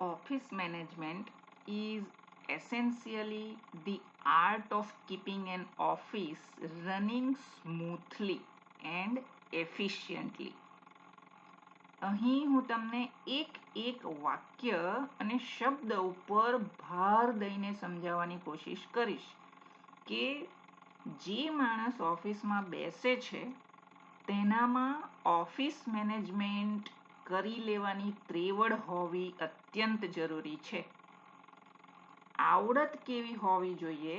Office management is essentially the art of keeping an office running smoothly and efficiently. અહીં હું તમને એક વાક્ય અને શબ્દ ઉપર ભાર દઈને સમજાવવાની કોશિશ કરીશ કે જે માણસ ઓફિસમાં બેસે છે તેનામાં ઓફિસ મેનેજમેન્ટ કરી લેવાની ત્રેવડ હોવી અત્યંત જરૂરી છે. આવડત કેવી હોવી જોઈએ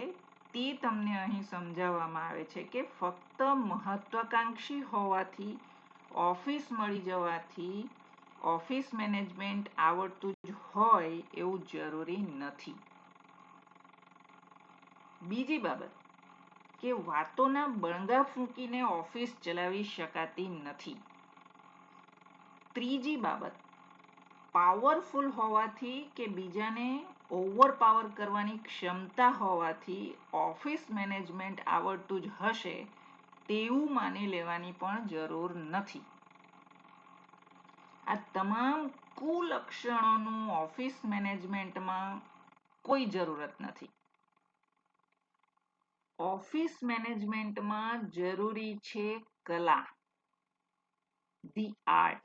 તે તમને અહીં સમજાવવામાં આવે છે કે ફક્ત મહત્વાકાંક્ષી હોવાથી, ઓફિસ મળી જવાથી ઓફિસ મેનેજમેન્ટ આવડતું જ હોય એવું જરૂરી નથી. બીજી બાબત કે વાતોના બણગા ફૂંકીને ઓફિસ ચલાવી શકાતી નથી. ત્રીજી બાબત, પાવરફુલ હોવાથી કે બીજાને ઓવરપાવર કરવાની ક્ષમતા હોવાથી ઓફિસ મેનેજમેન્ટ આવડતું જ હશે તેવું માની લેવાની પણ જરૂર નથી. આ તમામ કુલક્ષણોનું ઓફિસ મેનેજમેન્ટમાં કોઈ જરૂરત નથી. ઓફિસ મેનેજમેન્ટમાં જરૂરી છે કલા, the art.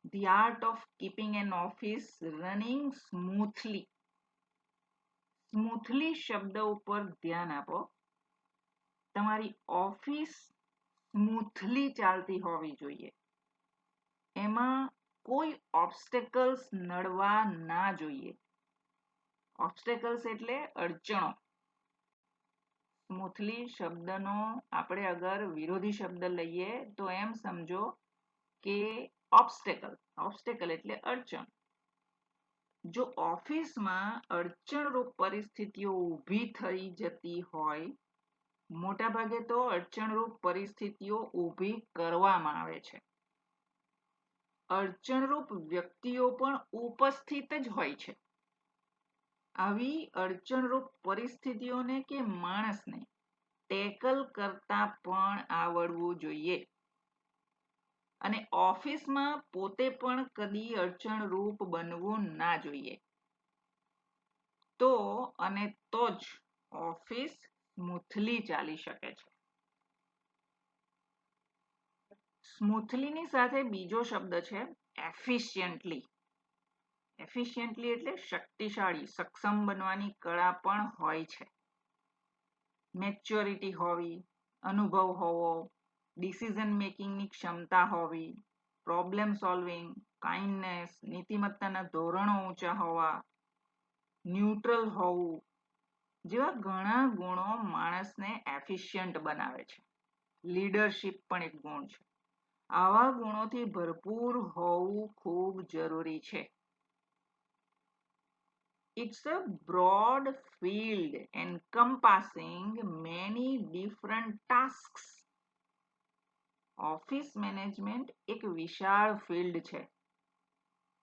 The art of keeping an office running smoothly. Smoothly શબ્દ ઉપર ધ્યાન આપો. તમારી ઓફિસ સ્મૂથલી ચાલતી હોવી જોઈએ. એમાં કોઈ ઓબ્સ્ટેકલ્સ નડવા ના જોઈએ. ઓબ્સ્ટેકલ્સ એટલે અડચણો. સ્મૂથલી શબ્દનો આપણે અગર વિરોધી શબ્દ લઈએ તો એમ સમજો કે ઓબ્સ્ટેકલ એટલે અડચણ. જો ઓફિસમાં અડચણરૂપ પરિસ્થિતિઓ ઊભી થઈ જતી હોય, મોટાભાગે તો અડચણરૂપ પરિસ્થિતિઓ ઊભી કરવામાં આવે છે. અડચણરૂપ વ્યક્તિઓ પણ ઉપસ્થિત જ હોય છે. આવી અડચણરૂપ પરિસ્થિતિઓને કે માણસને ટેકલ કરતા પણ આવડવું જોઈએ. અને ઓફિસમાં પોતે પણ કદી અડચણરૂપ બનવું ના જોઈએ. તો જ ઓફિસ સ્મૂથલી ચાલી શકે છે. સ્મૂથલીની સાથે બીજો શબ્દ છે એફિશિયન્ટલી. એફિશિયન્ટલી એટલે શક્તિશાળી, સક્ષમ બનવાની કળા પણ હોય છે. મેચ્યોરિટી હોવી, અનુભવ હોવો, ડિસિઝન મેકિંગની ક્ષમતા હોવી, પ્રોબ્લેમ સોલ્વિંગ, કાઇન્ડનેસ, નીતિમત્તાના ધોરણો ઊંચા હોવા, ન્યુટ્રલ હોવું જેવા ઘણા ગુણો માણસને એફિશિયન્ટ બનાવે છે. લીડરશિપ પણ એક ગુણ છે. આવા ગુણોથી ભરપૂર હોવું ખૂબ જરૂરી છે. It's a broad field encompassing many different tasks. Office management એક વિશાળ ફિલ્ડ છે.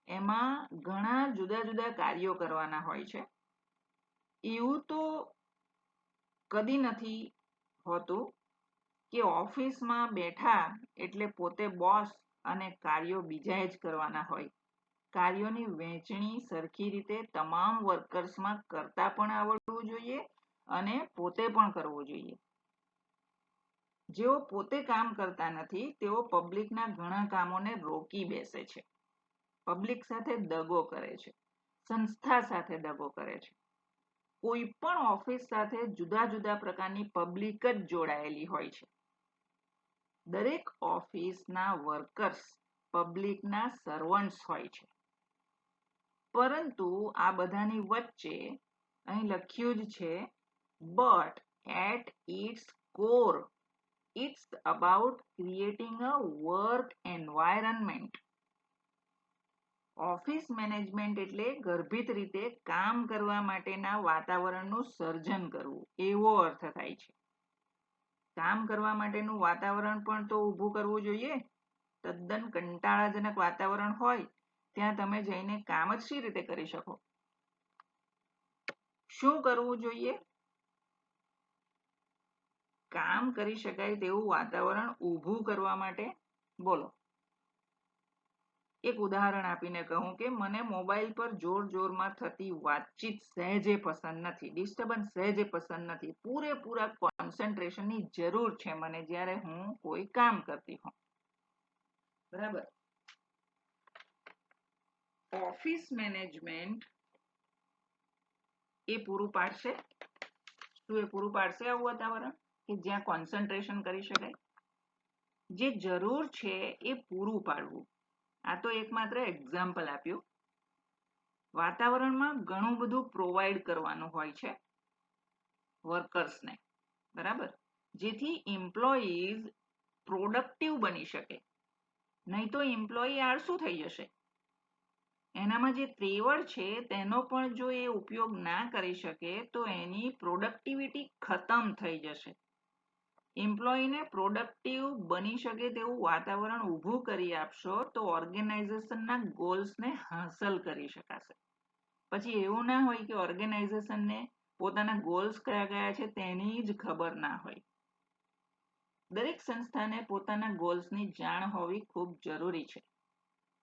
એમાં ઘણા જુદા જુદા કાર્યો કરવાના હોય છે. એવું તો કદી નથી હોતું કે ઓફિસમાં બેઠા એટલે પોતે બોસ અને કાર્યો બીજાએ જ કરવાના હોય. કાર્યોની વહેંચણી સરખી રીતે તમામ વર્કર્સમાં કરતા પણ આવડવું જોઈએ અને પોતે પણ કરવું જોઈએ. જેઓ પોતે કામ કરતા નથી તેઓ પબ્લિકના ઘણા કામોને રોકી બેસે છે. પબ્લિક સાથે દગો કરે છે, સંસ્થા સાથે દગો કરે છે. કોઈ પણ ઓફિસ સાથે જુદા જુદા પ્રકારની પબ્લિક જ જોડાયેલી હોય છે. દરેક ઓફિસના વર્કર્સ પબ્લિકના સર્વન્ટ્સ હોય છે. પરંતુ આ બધાની વચ્ચે અહીં લખ્યું જ છે but at it's core it's about creating a work environment. Office management એટલે ગર્ભિત રીતે કામ કરવા માટેના વાતાવરણનું સર્જન કરવું એવો અર્થ થાય છે. કામ કરવા માટેનું વાતાવરણ પણ તો ઊભું કરવું જોઈએ. તદ્દન કંટાળાજનક વાતાવરણ હોય ત્યાં તમે જઈને કામ જ શી રીતે કરી શકો? શું કરવું જોઈએ? કામ કરી શકાય તેવું વાતાવરણ ઊભું કરવા માટે બોલો. એક ઉદાહરણ આપીને કહું કે મને મોબાઈલ પર જોરમાં થતી વાતચીત સહેજે પસંદ નથી, ડિસ્ટર્બન્સ સહેજે પસંદ નથી, પૂરેપૂરા કોન્સન્ટ્રેશનની જરૂર છે મને જ્યારે હું કોઈ કામ કરતી હોઉં. બરાબર. ઓફિસ મેનેજમેન્ટ એ પૂરું પાડશે. શું એ પૂરું પાડશે આવું વાતાવરણ કે જ્યાં કોન્સન્ટ્રેશન કરી શકાય? જે જરૂર છે એ પૂરું પાડવું. આ તો એકમાત્ર એક્ઝામ્પલ આપ્યું. વાતાવરણમાં ઘણું બધું પ્રોવાઈડ કરવાનું હોય છે વર્કર્સને, બરાબર, જેથી એમ્પ્લોઈઝ પ્રોડક્ટિવ બની શકે. નહીં તો એમ્પ્લોયી આળસુ થઈ જશે. એનામાં જે ત્રેવડ છે તેનો પણ જો એ ઉપયોગ ના કરી શકે તો એની પ્રોડક્ટિવિટી ખતમ થઈ જશે. એમ્પ્લોયીને પ્રોડક્ટિવ બની શકે તેવું વાતાવરણ ઊભું કરી આપશો તો ઓર્ગેનાઇઝેશનના ગોલ્સને હાંસલ કરી શકાશે. પછી એવું ના હોય કે ઓર્ગેનાઇઝેશનને પોતાના ગોલ્સ કયા કયા છે તેની જ ખબર ના હોય. દરેક સંસ્થાને પોતાના ગોલ્સની જાણ હોવી ખૂબ જરૂરી છે.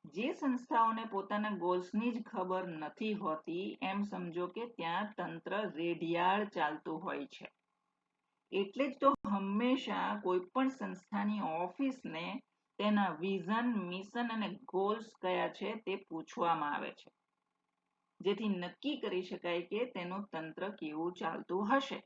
જે સંસ્થાઓને પોતાના ગોલ્સની જ ખબર નથી હોતી એમ સમજો કે ત્યાં તંત્ર રેઢિયાળ ચાલતું હોય છે. એટલે જ તો હંમેશા કોઈ પણ સંસ્થાની ઓફિસને તેના વિઝન, મિશન અને ગોલ્સ કયા છે તે પૂછવામાં આવે છે, જેથી નક્કી કરી શકાય કે તેનું તંત્ર કેવું ચાલતું હશે.